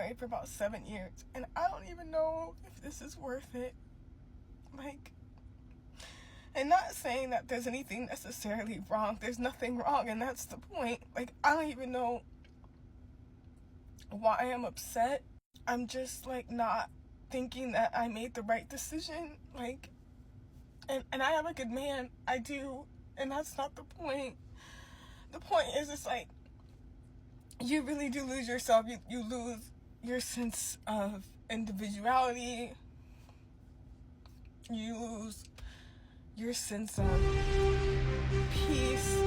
married for about 7 years, and I don't even know if this is worth it. Like, and not saying that there's anything necessarily wrong. There's nothing wrong, and that's the point. Like, I don't even know why I'm upset. I'm just, like, not thinking that I made the right decision. Like, and I have a good man. I do. And that's not the point. The point is, it's like, you really do lose yourself. You lose your sense of individuality. You lose your sense of peace.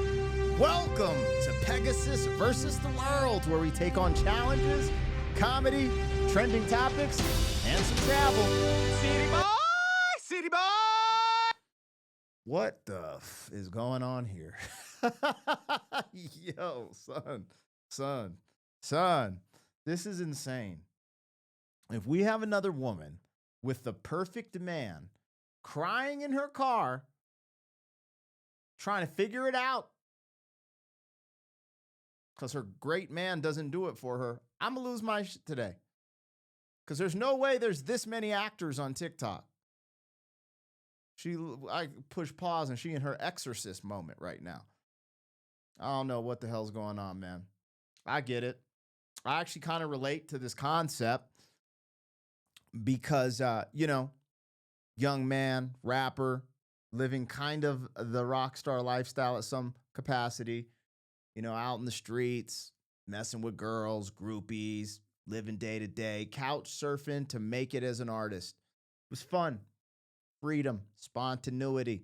Welcome to Pegasus versus the World, where we take on challenges, comedy, trending topics, and some travel. City boy! City boy! What the f is going on here? Yo, son, this is insane. If we have another woman with the perfect man crying in her car, trying to figure it out because her great man doesn't do it for her, I'm going to lose my shit today. Because there's no way there's this many actors on TikTok. I push pause and she in her exorcist moment right now. I don't know what the hell's going on, man. I get it. I actually kind of relate to this concept because, young man, rapper, living kind of the rock star lifestyle at some capacity, out in the streets, messing with girls, groupies, living day to day, couch surfing to make it as an artist. It was fun. Freedom, spontaneity.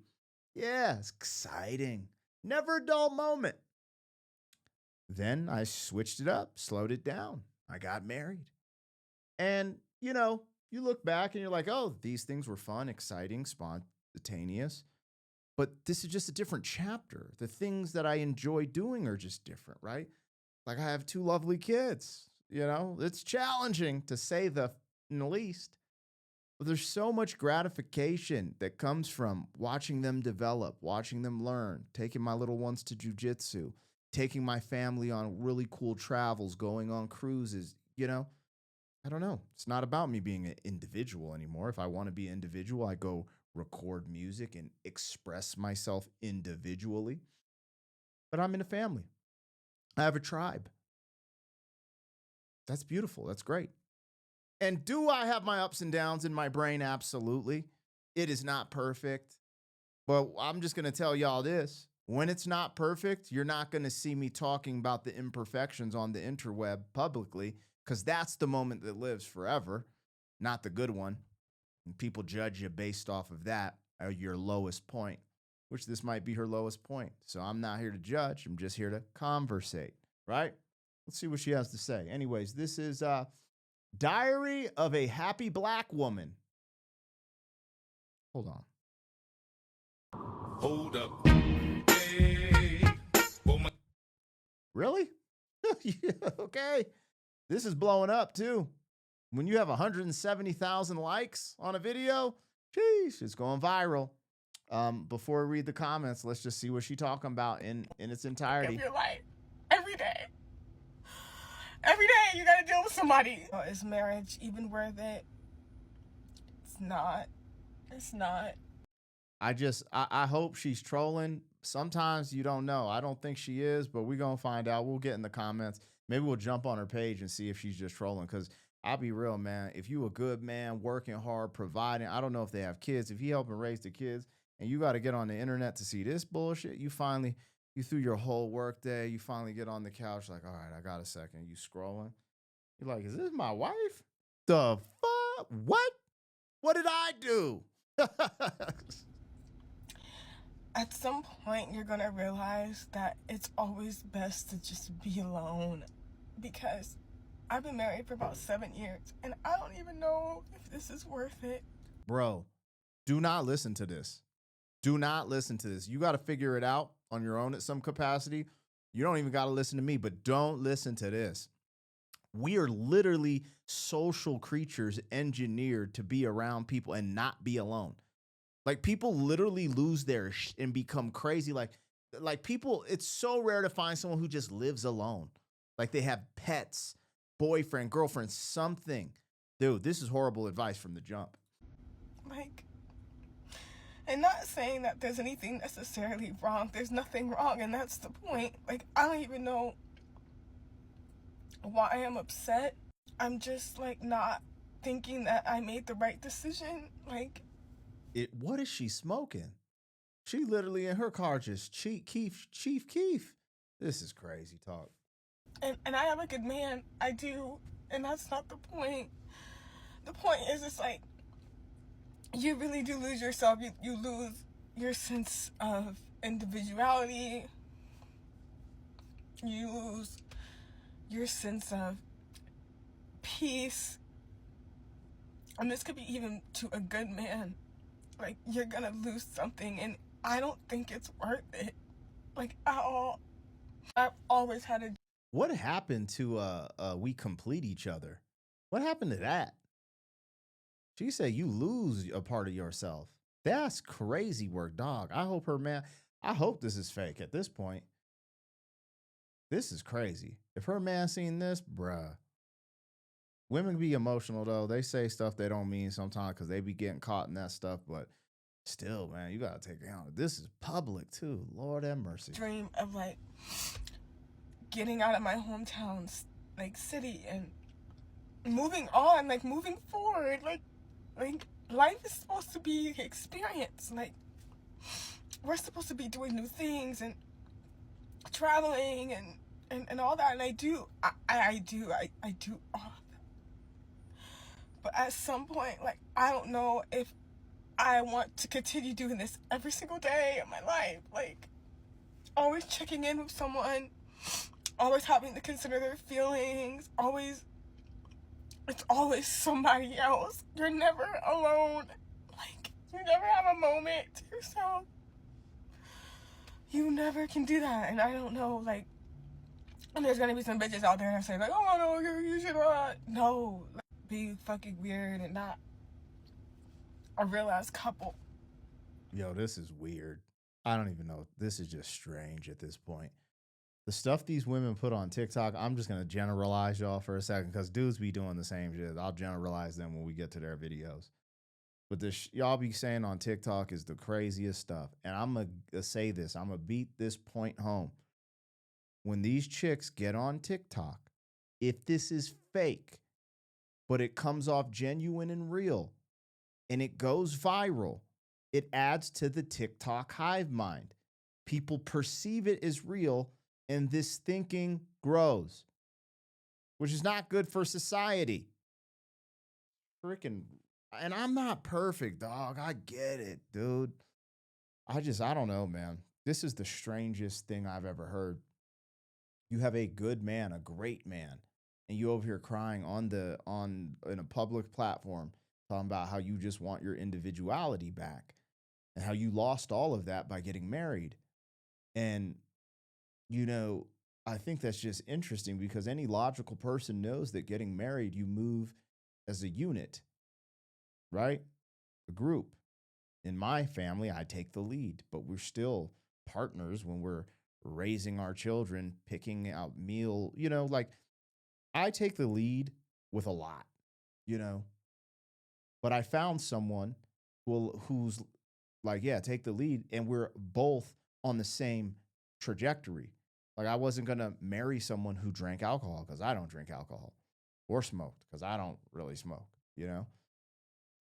Yeah, it's exciting. Never a dull moment. Then I switched it up, slowed it down. I got married. And, you look back and you're like, oh, these things were fun, exciting, spontaneous. But this is just a different chapter. The things that I enjoy doing are just different, right? Like I have 2 lovely kids, It's challenging to say the least. But there's so much gratification that comes from watching them develop, watching them learn, taking my little ones to jujitsu, taking my family on really cool travels, going on cruises, I don't know. It's not about me being an individual anymore. If I want to be an individual, I go record music and express myself individually. But I'm in a family. I have a tribe. That's beautiful. That's great. And do I have my ups and downs in my brain? Absolutely. It is not perfect. But I'm just going to tell y'all this. When it's not perfect, you're not going to see me talking about the imperfections on the interweb publicly, because that's the moment that lives forever, not the good one. And people judge you based off of that, or your lowest point, which this might be her lowest point. So I'm not here to judge. I'm just here to conversate, right? Let's see what she has to say. Anyways, this is Diary of a Happy Black Woman. Hold on. Hold up. Hey. Oh my. Really? Yeah, okay. This is blowing up too. When you have 170,000 likes on a video, sheesh, it's going viral. Before we read the comments, let's just see what she's talking about in its entirety. Of your life. Every day. Every day you gotta deal with somebody. Oh, is marriage even worth it? It's not. It's not. I hope she's trolling. Sometimes you don't know. I don't think she is, but we're going to find out. We'll get in the comments. Maybe we'll jump on her page and see if she's just trolling. Because I'll be real, man. If you a good man, working hard, providing, I don't know if they have kids. If he helping raise the kids and you got to get on the internet to see this bullshit, you threw your whole work day. You finally get on the couch like, all right, I got a second. You scrolling. You're like, is this my wife? The fuck? What? What did I do? At some point, you're gonna realize that it's always best to just be alone. Because I've been married for about 7 years, and I don't even know if this is worth it. Bro, do not listen to this. Do not listen to this. You got to figure it out on your own at some capacity. You don't even got to listen to me, but don't listen to this. We are literally social creatures engineered to be around people and not be alone. Like people literally lose their and become crazy. Like people, it's so rare to find someone who just lives alone. Like they have pets, boyfriend, girlfriend, something. Dude, this is horrible advice from the jump. Like, and not saying that there's anything necessarily wrong. There's nothing wrong, and that's the point. Like, I don't even know why I'm upset. I'm just, like, not thinking that I made the right decision. Like, What is she smoking? She literally in her car just Chief Keef. This is crazy talk. and I am a good man. I do. And that's not the point. The point is, it's like, you really do lose yourself. You lose your sense of individuality. You lose your sense of peace. And this could be even to a good man. Like, you're gonna lose something, and I don't think it's worth it. Like, at all. I've always had a... What happened to we complete each other? What happened to that? She said you lose a part of yourself. That's crazy work, dog. I hope this is fake at this point. This is crazy. If her man seen this, bruh. Women be emotional though. They say stuff they don't mean sometimes because they be getting caught in that stuff. But still, man, you gotta take account. This is public too. Lord have mercy. Dream of, like, getting out of my hometown, like, city, and moving on, like, moving forward. Like life is supposed to be experience. Like, we're supposed to be doing new things and traveling and all that. And I do all of that. But at some point, like, I don't know if I want to continue doing this every single day of my life. Like, always checking in with someone, always having to consider their feelings, it's always somebody else. You're never alone. Like, you never have a moment to yourself. You never can do that. And I don't know, like, and there's gonna be some bitches out there that say, like, oh no, you should not. No, like, be fucking weird and not a real ass couple. Yo, this is weird. I don't even know. This is just strange at this point. The stuff these women put on TikTok, I'm just going to generalize y'all for a second because dudes be doing the same shit. I'll generalize them when we get to their videos. But this y'all be saying on TikTok is the craziest stuff. And I'm going to say this. I'm going to beat this point home. When these chicks get on TikTok, if this is fake, but it comes off genuine and real, and it goes viral, it adds to the TikTok hive mind. People perceive it as real, and this thinking grows, which is not good for society. Freaking, and I'm not perfect, dog. I get it, dude. I don't know, man. This is the strangest thing I've ever heard. You have a good man, a great man, and you over here crying in a public platform, talking about how you just want your individuality back and how you lost all of that by getting married. And I think that's just interesting because any logical person knows that getting married, you move as a unit, right? A group. In my family, I take the lead, but we're still partners when we're raising our children, picking out meal, like I take the lead with a lot, but I found someone who's like, yeah, take the lead. And we're both on the same trajectory. Like I wasn't going to marry someone who drank alcohol because I don't drink alcohol, or smoked because I don't really smoke,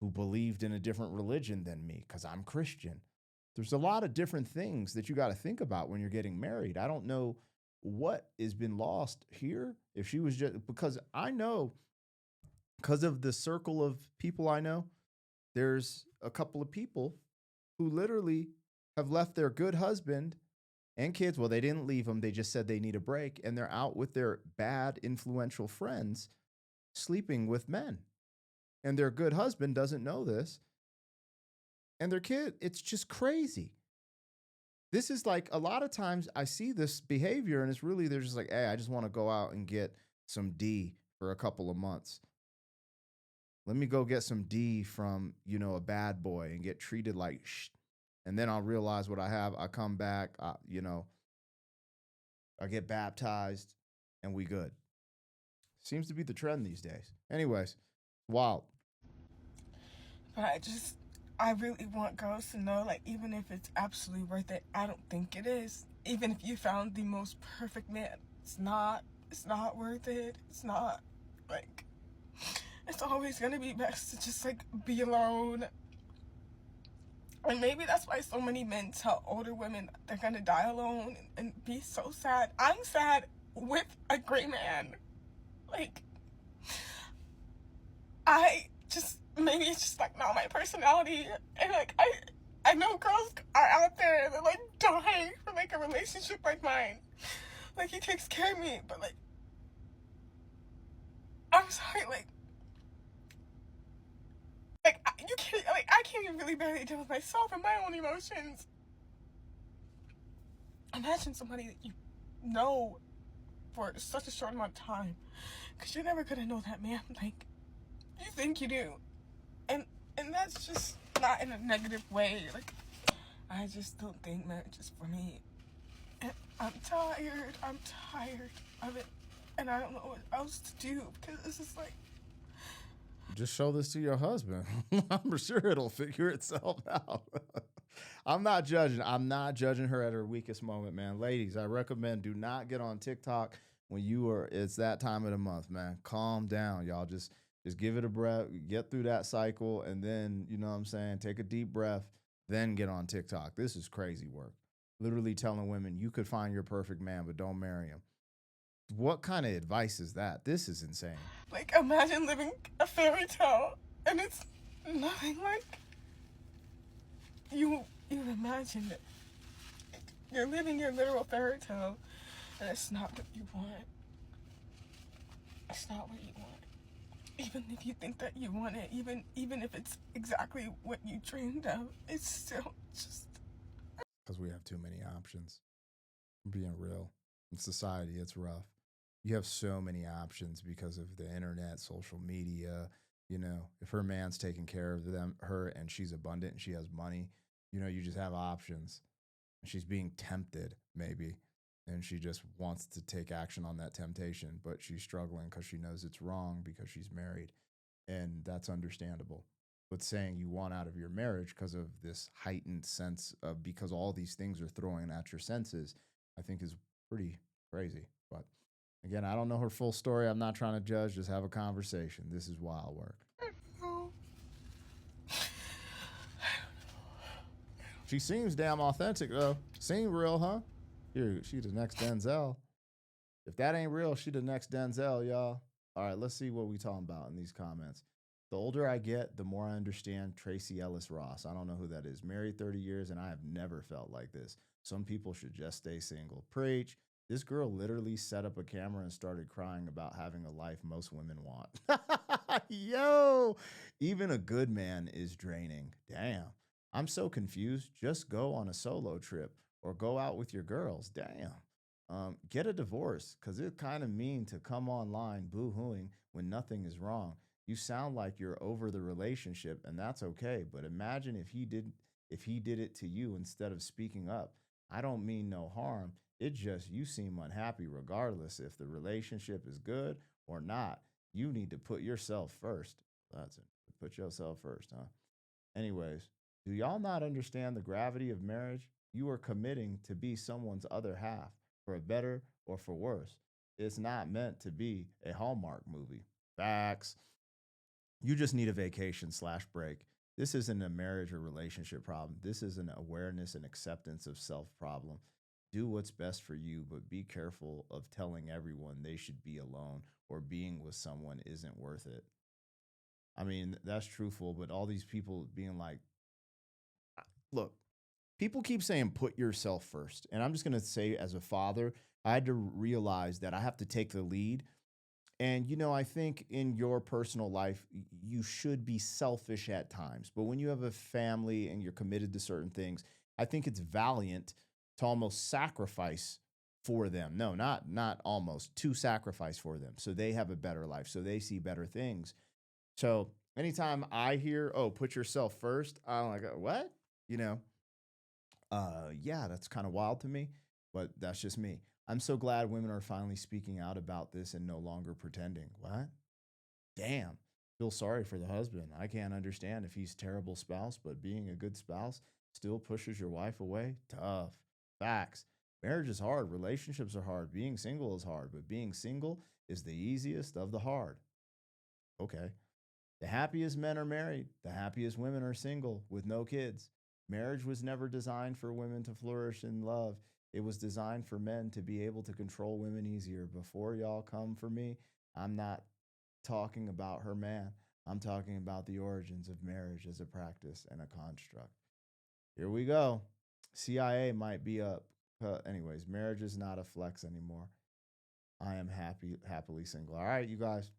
who believed in a different religion than me because I'm Christian. There's a lot of different things that you got to think about when you're getting married. I don't know what has been lost here. If she was just, because I know, because of the circle of people I know, there's a couple of people who literally have left their good husband and kids. Well, they didn't leave them. They just said they need a break. And they're out with their bad, influential friends, sleeping with men. And their good husband doesn't know this. And their kid, it's just crazy. This is like, a lot of times I see this behavior and it's really, they're just like, hey, I just want to go out and get some D for a couple of months. Let me go get some D from, a bad boy and get treated like and then I'll realize what I have. I come back, I get baptized and we good. Seems to be the trend these days. Anyways, wild. But I really want girls to know, like, even if it's absolutely worth it, I don't think it is. Even if you found the most perfect man, it's not worth it. It's not, like, it's always gonna be best to just, like, be alone. And maybe that's why so many men tell older women they're gonna die alone and be so sad. I'm sad with a great man. Like, maybe it's just like not my personality. And like, I know girls are out there that like dying for like a relationship like mine. Like, he takes care of me, but like, I'm sorry, you can't, like, I can't even really barely deal with myself and my own emotions. Imagine somebody that you know for such a short amount of time, because you're never gonna know that man like you think you do. And that's just not in a negative way. Like, I just don't think marriage is for me. And I'm tired of it, and I don't know what else to do, because this is like, Just show this to your husband. I'm sure it'll figure itself out. I'm not judging. I'm not judging her at her weakest moment, man. Ladies, I recommend do not get on TikTok when it's that time of the month, man. Calm down, y'all. Just give it a breath, get through that cycle, and then, you know what I'm saying, take a deep breath, then get on TikTok. This is crazy work. Literally telling women you could find your perfect man, but don't marry him. What kind of advice is that? This is insane. like, imagine living a fairy tale, and it's nothing like you imagined it. You're living your literal fairy tale, and it's not what you want. It's not what you want. Even if you think that you want it, even if it's exactly what you dreamed of, it's still just. Because we have too many options. Being real. In society, it's rough. You have so many options because of the internet, social media. You know, if her man's taking care of her, and she's abundant and she has money, you know, you just have options. She's being tempted, maybe, and she just wants to take action on that temptation, but she's struggling because she knows it's wrong because she's married, and that's understandable. But saying you want out of your marriage because of this heightened sense of, because all these things are throwing at your senses, I think is pretty crazy. But again, I don't know her full story. I'm not trying to judge, just have a conversation. This is wild work. She seems damn authentic though. Seem real, huh? Here, she the next Denzel. If that ain't real, she the next Denzel, y'all. All right, let's see what we talking about in these comments. The older I get, the more I understand Tracy Ellis Ross. I don't know who that is. Married 30 years, and I have never felt like this. Some people should just stay single. Preach. This girl literally set up a camera and started crying about having a life most women want. Yo, even a good man is draining. Damn. I'm so confused. Just go on a solo trip or go out with your girls. Damn. Get a divorce, because it's kind of mean to come online boo-hooing when nothing is wrong. You sound like you're over the relationship, and that's okay. But imagine if he did it to you instead of speaking up. I don't mean no harm. It just you seem unhappy regardless if the relationship is good or not. You need to put yourself first. That's it. Put yourself first, huh? Anyways, do y'all not understand the gravity of marriage? You are committing to be someone's other half, for better or for worse. It's not meant to be a Hallmark movie. Facts. You just need a vacation slash break. This isn't a marriage or relationship problem. This is an awareness and acceptance of self problem. Do what's best for you, but be careful of telling everyone they should be alone or being with someone isn't worth it. I mean, that's truthful, but all these people being like, look, people keep saying put yourself first. And I'm just going to say, as a father, I had to realize that I have to take the lead. And, you know, I think in your personal life, you should be selfish at times. But when you have a family and you're committed to certain things, I think it's valiant to almost sacrifice for them. No, not almost, to sacrifice for them so they have a better life, so they see better things. So anytime I hear, oh, put yourself first, I'm like, what? You know, yeah, that's kind of wild to me, but that's just me. I'm so glad women are finally speaking out about this and no longer pretending. What? Damn. Feel sorry for the husband. I can't understand if he's a terrible spouse, but being a good spouse still pushes your wife away. Tough. Facts. Marriage is hard. Relationships are hard. Being single is hard, but being single is the easiest of the hard. Okay. The happiest men are married. The happiest women are single with no kids. Marriage was never designed for women to flourish in love. It was designed for men to be able to control women easier. Before y'all come for me, I'm not talking about her man. I'm talking about the origins of marriage as a practice and a construct. Here we go. CIA might be up. Anyways, marriage is not a flex anymore. I am happily single. All right, you guys.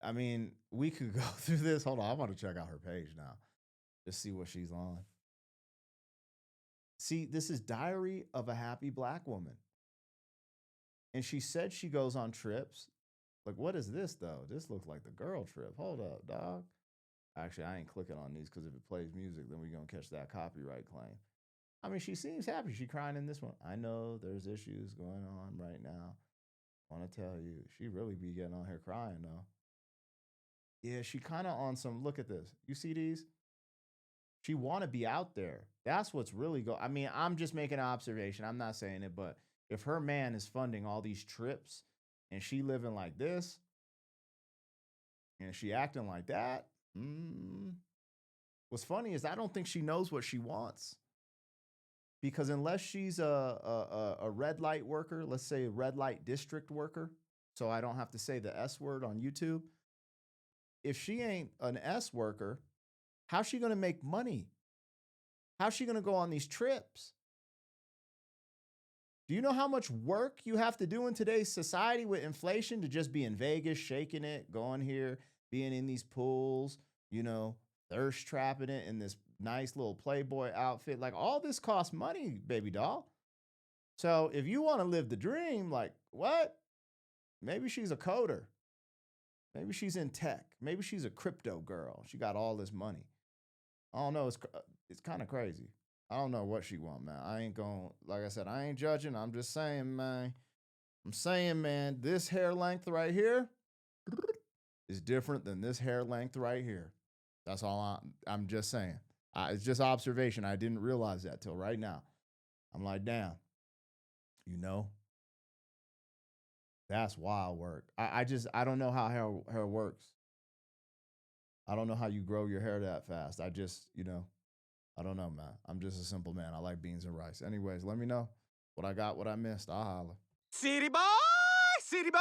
I mean, we could go through this. Hold on, I want to check out her page now. Just see what she's on. See, this is Diary of a Happy Black Woman. And she said she goes on trips. Like, what is this though? This looks like the girl trip. Hold up, dog. Actually, I ain't clicking on these because if it plays music, then we're gonna catch that copyright claim. I mean, she seems happy. She crying in this one. I know there's issues going on right now. I want to tell you, she really be getting on here crying though. Yeah, she kind of on some. Look at this. You see these? She want to be out there. That's what's really go. I mean, I'm just making an observation. I'm not saying it, but if her man is funding all these trips and she living like this and she acting like that, what's funny is I don't think she knows what she wants. Because unless she's a red light worker, let's say a red light district worker, so I don't have to say the S word on YouTube. If she ain't an S worker, how's she going to make money? How's she going to go on these trips? Do you know how much work you have to do in today's society with inflation to just be in Vegas, shaking it, going here, being in these pools, thirst trapping it in this nice little Playboy outfit? Like, all this costs money, baby doll. So if you want to live the dream, like, what? Maybe she's a coder. Maybe she's in tech. Maybe she's a crypto girl. She got all this money. I don't know. It's kind of crazy. I don't know what she want, man. I ain't going, like I said, I ain't judging. I'm just saying, man. I'm saying, man, this hair length right here is different than this hair length right here. That's all I'm just saying. It's just observation. I didn't realize that till right now. I'm like, damn, that's wild work. I don't know how hair works. I don't know how you grow your hair that fast. I don't know, man. I'm just a simple man. I like beans and rice. Anyways, let me know what I got, what I missed. I'll holla. City boy, city boy.